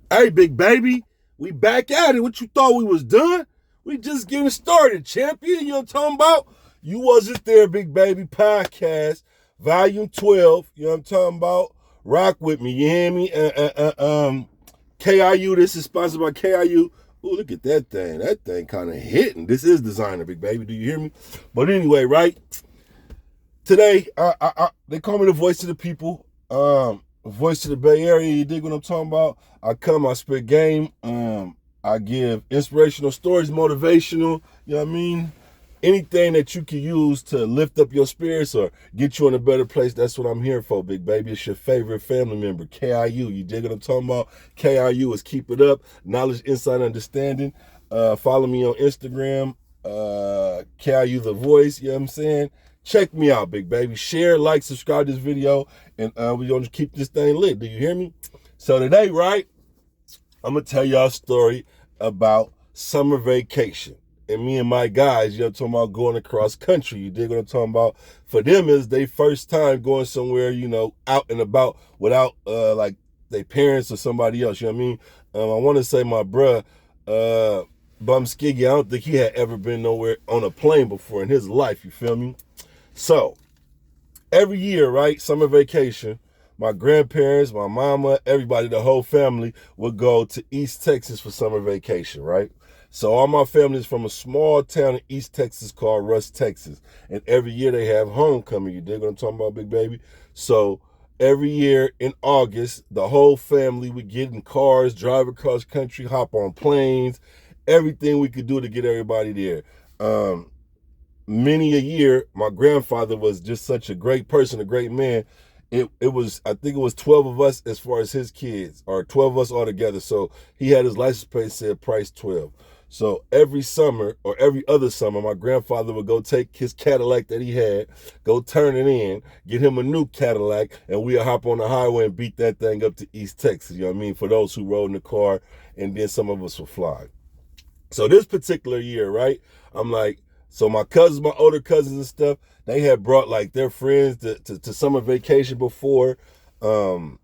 Hey, big baby, we back at it. What you thought we was done? We just getting started, champion. You know what I'm talking about? You wasn't there, big baby podcast, volume 12. You know what I'm talking about? Rock with me, you hear me? KIU, this is sponsored by KIU. Oh, look at that thing. That thing kind of hitting. This is designer, big baby. Do you hear me? But anyway, right? Today, they call me the voice of the people. Voice of the Bay Area. You dig what I'm talking about? I spit game. I give inspirational stories, motivational. You know what I mean? Anything that you can use to lift up your spirits or get you in a better place. That's what I'm here for, big baby. It's your favorite family member, KIU. You dig what I'm talking about? KIU is keep it up. Knowledge, insight, understanding. Follow me on Instagram. KIU the voice. You know what I'm saying? Check me out, big baby. Share, like, subscribe to this video, and we're going to keep this thing lit. Do you hear me? So today, right, I'm going to tell y'all a story about summer vacation. And me and my guys, you know, talking about going across country. You dig what I'm talking about? For them, is their first time going somewhere, you know, out and about without, like, their parents or somebody else. You know what I mean? I want to say my bruh, Bum Skiggy, I don't think he had ever been nowhere on a plane before in his life. You feel me? So, every year, right, summer vacation, my grandparents, my mama, everybody, the whole family would go to East Texas for summer vacation, right? So all my family is from a small town in East Texas called Rusk, Texas. And every year they have homecoming. You dig what I'm talking about, big baby? So every year in August, the whole family would get in cars, drive across country, hop on planes, everything we could do to get everybody there. Many a year, my grandfather was just such a great person, a great man. It was, I think it was 12 of us as far as his kids, or 12 of us all together. So he had his license plate said price 12. So every summer or every other summer, my grandfather would go take his Cadillac that he had, go turn it in, get him a new Cadillac, and we'll hop on the highway and beat that thing up to East Texas. You know what I mean? For those who rode in the car, and then some of us would fly. So this particular year, right, I'm like, so my cousins, my older cousins and stuff, they had brought like their friends to summer vacation before. Um,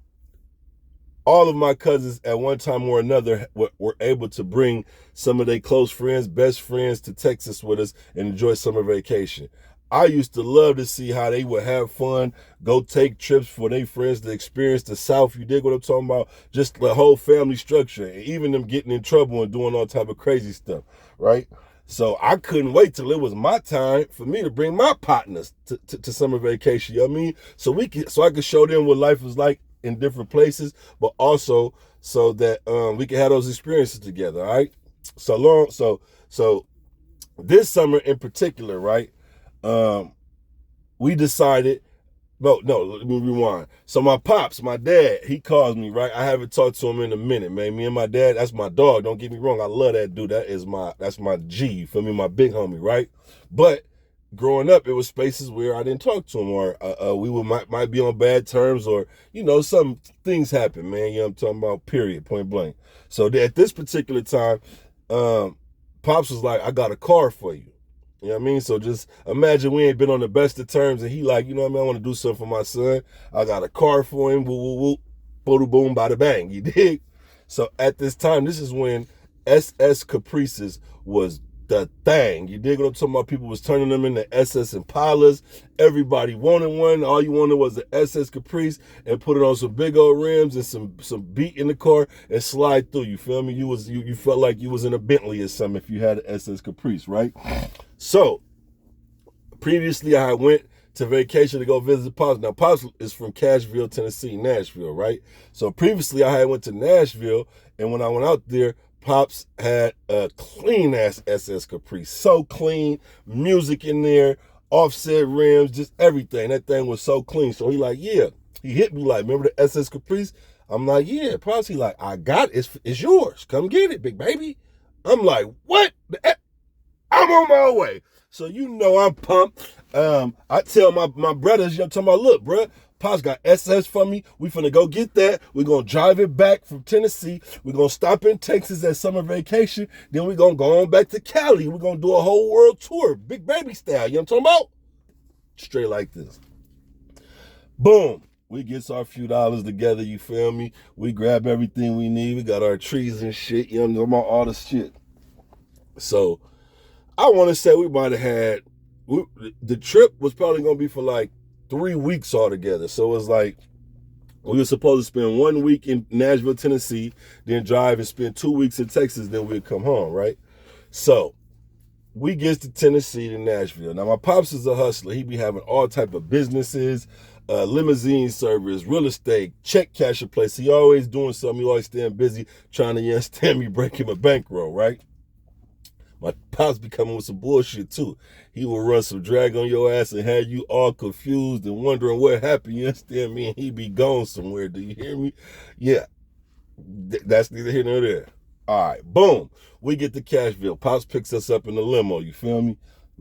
all of my cousins at one time or another were able to bring some of their close friends, best friends to Texas with us and enjoy summer vacation. I used to love to see how they would have fun, go take trips for their friends to experience the South. You dig what I'm talking about? Just the whole family structure, and even them getting in trouble and doing all type of crazy stuff, right? So I couldn't wait till it was my time for me to bring my partners to summer vacation. You know what I mean? So I could show them what life was like in different places, but also so that we could have those experiences together. All right. So this summer in particular, right? We decided. No, let me rewind. So my pops, my dad, he calls me, right? I haven't talked to him in a minute, man. Me and my dad, that's my dog. Don't get me wrong. I love that dude. That's my G, you feel me? My big homie, right? But growing up, it was spaces where I didn't talk to him, or we might be on bad terms, or, you know, some things happen, man. You know what I'm talking about? Period, point blank. So at this particular time, Pops was like, I got a car for you. You know what I mean? So just imagine we ain't been on the best of terms, and he like, you know what I mean? I want to do something for my son. I got a car for him. Woo, woo, woo. Boom, boom, bada bang. You dig? So at this time, this is when SS Caprices was the thing. You dig what I'm talking about? People was turning them into SS Impalas. Everybody wanted one. All you wanted was the SS Caprice, and put it on some big old rims and some beat in the car and slide through. You feel me? You felt like you was in a Bentley or something if you had an SS Caprice, right? So previously I went to vacation to go visit Pops. Now Pops is from Cashville, Tennessee, Nashville, right? So previously I had went to Nashville, and when I went out there, Pops had a clean ass SS Caprice. So clean, music in there, offset rims, just everything. That thing was so clean. So he like, yeah. He hit me like, remember the SS Caprice? I'm like, yeah. Pops, he like, I got it. It's yours. Come get it, big baby. I'm like, what? I'm on my way. So you know I'm pumped. I tell my brothers, you know, talking about, look, bro, Pops got SS for me. We finna go get that. We're gonna drive it back from Tennessee. We're gonna stop in Texas at summer vacation. Then we're gonna go on back to Cali. We're gonna do a whole world tour, big baby style. You know what I'm talking about? Straight like this. Boom. We gets our few dollars together, you feel me? We grab everything we need. We got our trees and shit, you know, about all the shit. So I want to say we might have had, the trip was probably going to be for like 3 weeks altogether. So it was like, we were supposed to spend 1 week in Nashville, Tennessee, then drive and spend 2 weeks in Texas, then we'd come home, right? So we get to Tennessee to Nashville. Now, my pops is a hustler. He be having all type of businesses, limousine service, real estate, check casher place. He always doing something. He always staying busy trying to, you understand me, break him a bankroll, right? My pops be coming with some bullshit too. He will run some drag on your ass and have you all confused and wondering what happened. You understand me? And he be gone somewhere. Do you hear me? Yeah. That's neither here nor there. All right, boom. We get to Cashville. Pops picks us up in the limo. You feel me?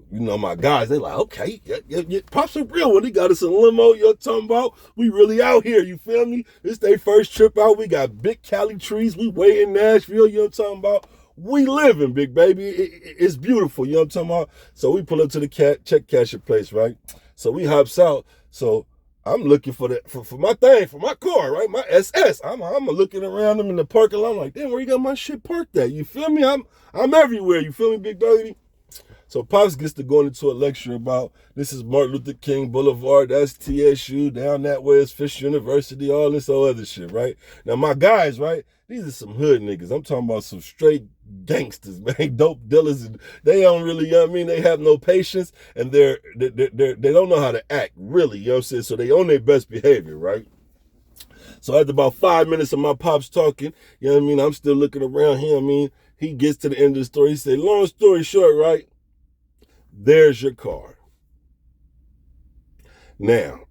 You know, my guys, they like, okay, yeah. Pops a real one. He got us in a limo. You're talking about? We really out here. You feel me? This their first trip out. We got big Cali trees. We way in Nashville. You know what I'm talking about? We living, big baby. It's beautiful. You know what I'm talking about? So we pull up to the check casher place, right? So we hops out. So I'm looking for my thing, for my car, right? My SS. I'm looking around them in the parking lot. I'm like, damn, where you got my shit parked at? You feel me? I'm everywhere. You feel me, big baby? So Pops gets to going into a lecture about this is Martin Luther King Boulevard, that's TSU, down that way is Fish University, all this other shit, right? Now my guys, right? These are some hood niggas. I'm talking about some straight gangsters, man, dope dealers, and they don't really, you know what I mean? They have no patience, and they don't know how to act, really, you know what I'm saying? So they own their best behavior, right? So after about 5 minutes of my pops talking, you know what I mean? I'm still looking around here, I mean, he gets to the end of the story. He said, long story short, right? There's your car. Now,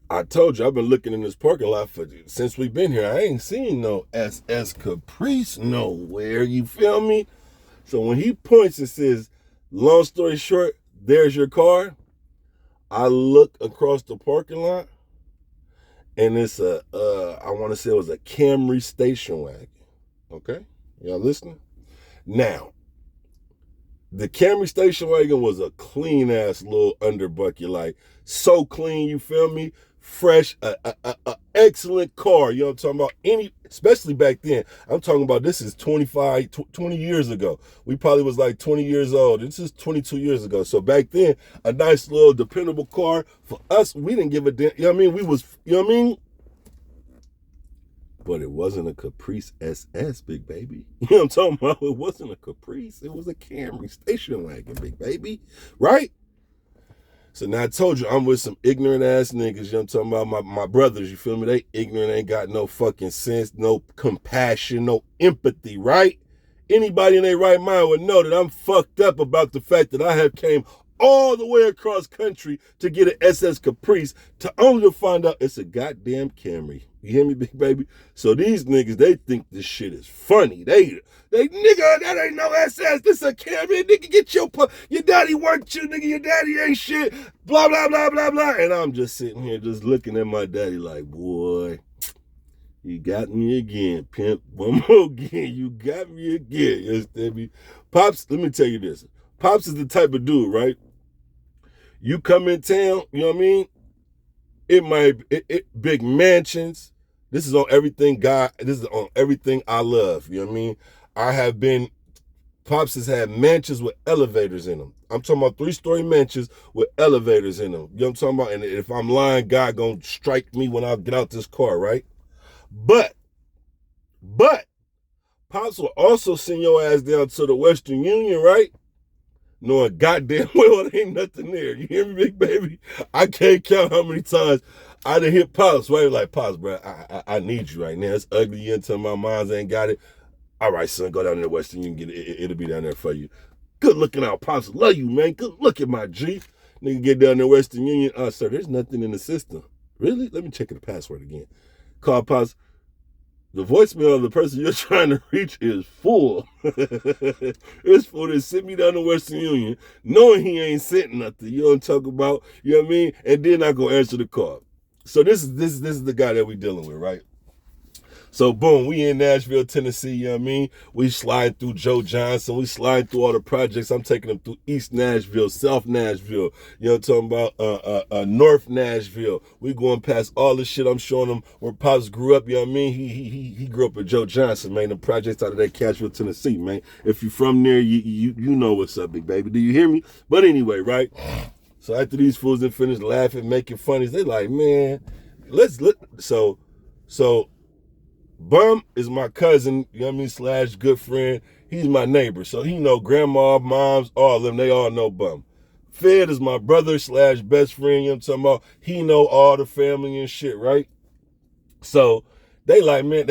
I told you I've been looking in this parking lot since we've been here. I ain't seen no SS Caprice nowhere. You feel me? So when he points and says, long story short, there's your car, I look across the parking lot and it's I want to say it was a Camry station wagon. Okay? Y'all listening? Now, the Camry station wagon was a clean ass little underbucket, like so clean, you feel me? Fresh, excellent car. You know what I'm talking about? Especially back then. I'm talking about this is 20 years ago. We probably was like 20 years old. This is 22 years ago. So back then, a nice little dependable car for us. We didn't give a damn. You know what I mean? We was, you know what I mean? But it wasn't a Caprice SS, big baby. You know what I'm talking about? It wasn't a Caprice. It was a Camry station wagon, big baby. Right? So now I told you, I'm with some ignorant ass niggas. You know what I'm talking about? My brothers, you feel me? They ignorant, ain't got no fucking sense, no compassion, no empathy, right? Anybody in their right mind would know that I'm fucked up about the fact that I have came all the way across country to get an SS Caprice to only to find out it's a goddamn Camry. You hear me, big baby? So these niggas, they think this shit is funny. They nigga, that ain't no SS. This a Camry. Nigga, get your daddy worked you, nigga. Your daddy ain't shit. Blah, blah, blah, blah, blah. And I'm just sitting here just looking at my daddy like, boy, you got me again, pimp. One more again. You got me again. You understand me? Pops, let me tell you this. Pops is the type of dude, right? You come in town, you know what I mean? It big mansions. This is on everything this is on everything I love. You know what I mean? Pops has had mansions with elevators in them. I'm talking about 3-story mansions with elevators in them. You know what I'm talking about? And if I'm lying, God gonna strike me when I get out this car, right? But, Pops will also send your ass down to the Western Union, right? Knowing goddamn well there ain't nothing there. You hear me, big baby? I can't count how many times I done hit Pops, right? Like, Pops, bro, I need you right now. It's ugly until my minds ain't got it. All right, son, go down to the Western Union. It'll be down there for you. Good looking out, Pops. Love you, man. Good looking, my G. Nigga get down there Western Union. Sir, there's nothing in the system. Really? Let me check the password again. Call Pops. The voicemail of the person you're trying to reach is full. It's full. They sent me down to Western Union, knowing he ain't sent nothing. You know what I'm talking about? You know what I mean? And then I go answer the call. So this is the guy that we dealing with, right? So boom, we in Nashville, Tennessee, you know what I mean? We slide through Joe Johnson, we slide through all the projects. I'm taking them through East Nashville, South Nashville, you know what I'm talking about, North Nashville. We going past all the shit. I'm showing them where Pops grew up, you know what I mean? He grew up with Joe Johnson, man. The projects out of that Cashville, Tennessee, man. If you're from there, you know what's up, big baby. Do you hear me? But anyway, right? So after these fools had finished laughing, making funnies, they like, man, let's so Bum is my cousin, you know what I mean, slash good friend. He's my neighbor. So he know grandma, moms, all of them, they all know Bum. Fed is my brother slash best friend, you know what I'm talking about? He know all the family and shit, right? So they like, man,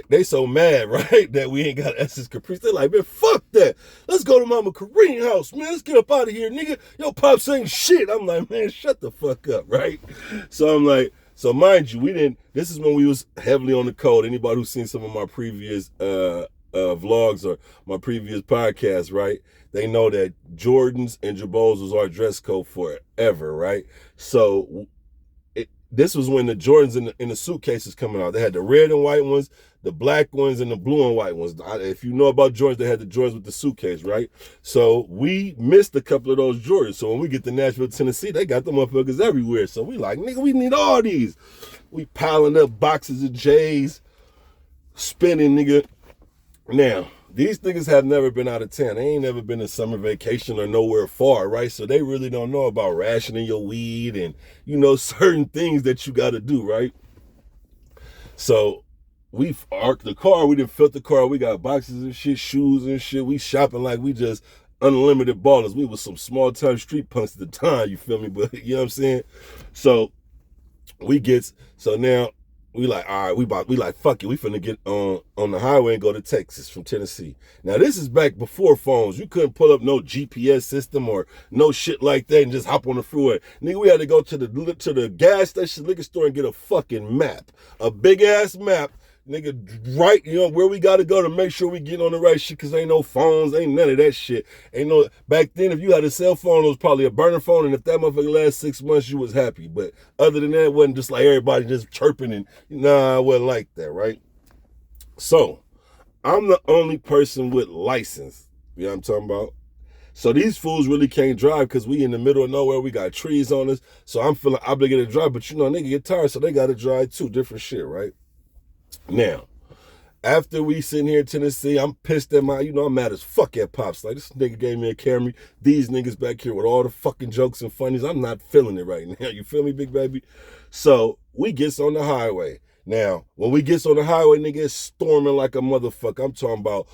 they so mad, right, that we ain't got Essence Caprice. They like, man, fuck that. Let's go to Mama Kareem house, man. Let's get up out of here, nigga. Yo, Pops ain't shit. I'm like, man, shut the fuck up, right? So I'm like, so mind you, this is when we was heavily on the code. Anybody who's seen some of my previous vlogs or my previous podcasts, right? They know that Jordans and Jabos was our dress code forever, right? So this was when the Jordans in the suitcases coming out. They had the red and white ones, the black ones, and the blue and white ones. If you know about Jordans, they had the Jordans with the suitcase, right? So we missed a couple of those Jordans. So when we get to Nashville, Tennessee, they got them motherfuckers everywhere. So we like, nigga, we need all these. We piling up boxes of J's, spinning, nigga. Now, these niggas have never been out of town. They ain't never been to summer vacation or nowhere far, right? So they really don't know about rationing your weed and, you know, certain things that you got to do, right? So we arced the car. We done filled the car. We got boxes and shit, shoes and shit. We shopping like we just unlimited ballers. We was some small-time street punks at the time, you feel me? But, you know what I'm saying? So now we like, all right, we like, fuck it. We finna get on the highway and go to Texas from Tennessee. Now, this is back before phones. You couldn't pull up no GPS system or no shit like that and just hop on the freeway. Nigga, we had to go to the gas station, liquor store and get a fucking map. A big-ass map. Nigga, right, you know, where we got to go to make sure we get on the right shit, because ain't no phones, ain't none of that shit. Ain't no, back then, if you had a cell phone, it was probably a burner phone, and if that motherfucker last 6 months, you was happy. But other than that, it wasn't just like everybody just chirping, and nah, it wasn't like that, right? So, I'm the only person with license, you know what I'm talking about? So these fools really can't drive because we in the middle of nowhere, we got trees on us, so I'm feeling obligated to drive, but you know, nigga get tired, so they got to drive too, different shit, right? Now, after we sitting here in Tennessee, I'm pissed at I'm mad as fuck at Pops. Like, this nigga gave me a Camry. These niggas back here with all the fucking jokes and funnies. I'm not feeling it right now. You feel me, big baby? So, we gets on the highway. Now, when we gets on the highway, nigga, it's storming like a motherfucker. I'm talking about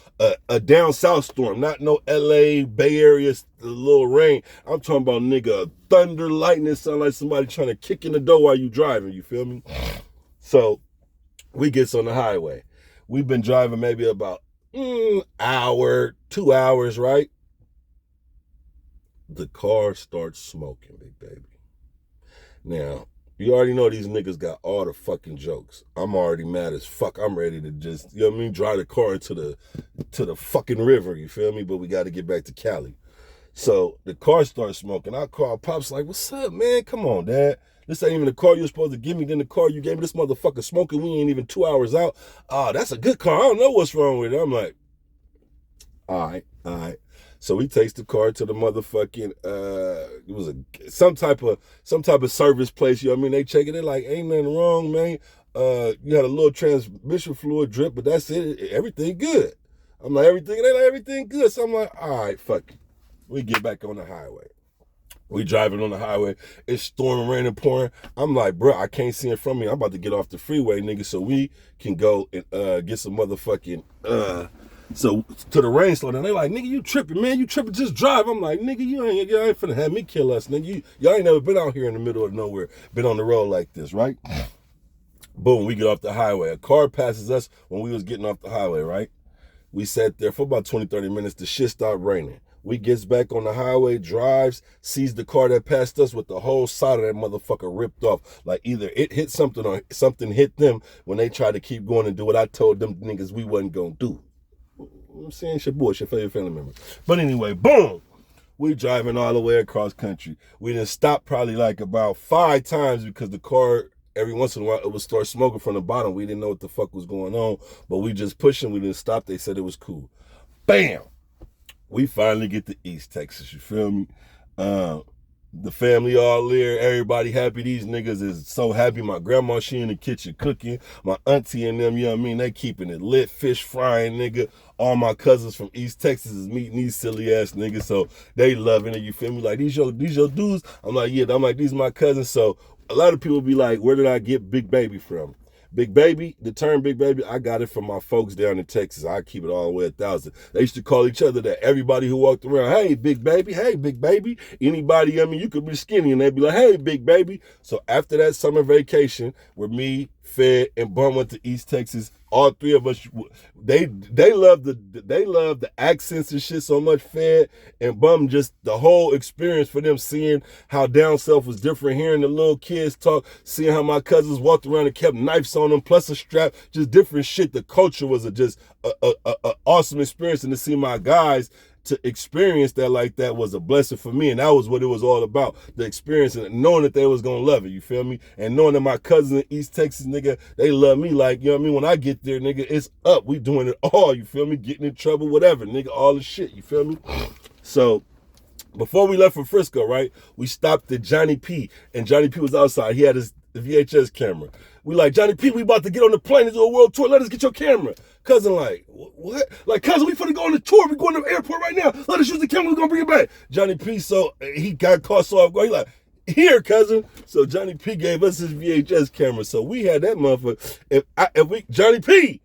a down south storm, not no LA, Bay Area, little rain. I'm talking about, nigga, thunder, lightning, sound like somebody trying to kick in the door while you driving. You feel me? So, we gets on the highway. We've been driving maybe about hour, 2 hours, right? The car starts smoking, big baby. Now, you already know these niggas got all the fucking jokes. I'm already mad as fuck. I'm ready to just, you know what I mean, drive the car to the fucking river, you feel me? But we got to get back to Cali. So the car starts smoking. I call Pops like, what's up, man? Come on, Dad. This ain't even the car you're supposed to give me. Then the car you gave me, this motherfucker smoking. We ain't even 2 hours out. That's a good car. I don't know what's wrong with it. I'm like, all right. So he takes the car to the motherfucking, it was some type of service place. You know what I mean? They check it. They're like, ain't nothing wrong, man. You had a little transmission fluid drip, but that's it. Everything good. I'm like, everything? They like, everything good. So I'm like, all right, fuck it. We get back on the highway. We driving on the highway. It's storming, raining, pouring. I'm like, bro, I can't see in front of me. I'm about to get off the freeway, nigga, so we can go and get some motherfucking, so to the rain slow down. They like, nigga, you tripping, man. You tripping, just drive. I'm like, nigga, y'all ain't finna have me kill us, nigga. Y'all ain't never been out here in the middle of nowhere, been on the road like this, right? Boom, we get off the highway. A car passes us when we was getting off the highway, right? We sat there for about 20, 30 minutes. The shit stopped raining. We gets back on the highway, drives, sees the car that passed us with the whole side of that motherfucker ripped off. Like either it hit something or something hit them when they tried to keep going and do what I told them niggas we wasn't gonna do. I'm saying it's your boy, it's your favorite family member. But anyway, boom. We driving all the way across country. We done stopped probably like about 5 times because the car every once in a while it would start smoking from the bottom. We didn't know what the fuck was going on, but we just pushing. We didn't stop. They said it was cool. Bam! We finally get to East Texas. You feel me? The family all there, everybody happy. These niggas is so happy. My grandma, she in the kitchen cooking. My auntie and them, you know what I mean? They keeping it lit, fish frying, nigga. All my cousins from East Texas is meeting these silly ass niggas, so they loving it. You feel me? Like these your dudes. I'm like, yeah. I'm like, these my cousins. So a lot of people be like, where did I get Big Baby from? Big Baby, the term Big Baby, I got it from my folks down in Texas. I keep it all the way 1,000. They used to call each other that. Everybody who walked around, hey, Big Baby, hey, Big Baby. Anybody, I mean, you could be skinny, and they'd be like, hey, Big Baby. So after that summer vacation, where me, Fed, and Bum went to East Texas, all three of us, they love the accents and shit so much. Fed and Bum, just the whole experience for them, seeing how down south was different, hearing the little kids talk, seeing how my cousins walked around and kept knives on them, plus a strap, just different shit. The culture was just a awesome experience, and to see my guys to experience that like that was a blessing for me, and that was what it was all about, the experience and knowing that they was gonna love it, you feel me? And knowing that my cousins in East Texas, nigga, they love me like, you know what I mean? When I get there, nigga, it's up. We doing it all, you feel me? Getting in trouble, whatever, nigga, all the shit, you feel me? So before we left for Frisco, right, we stopped at Johnny P, and Johnny P was outside. He had his VHS camera. We like, Johnny P, we about to get on the plane and do a world tour. Let us get your camera. Cousin like, what? Like, cousin, we finna go on the tour. We going to the airport right now. Let us use the camera. We're going to bring it back. Johnny P, so he got caught so off guard. He like, here, cousin. So Johnny P gave us his VHS camera. So we had that motherfucker. Johnny P,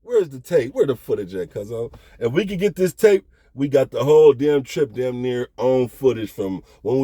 where's the tape? Where the footage at, cousin? If we could get this tape, we got the whole damn trip damn near on footage from when we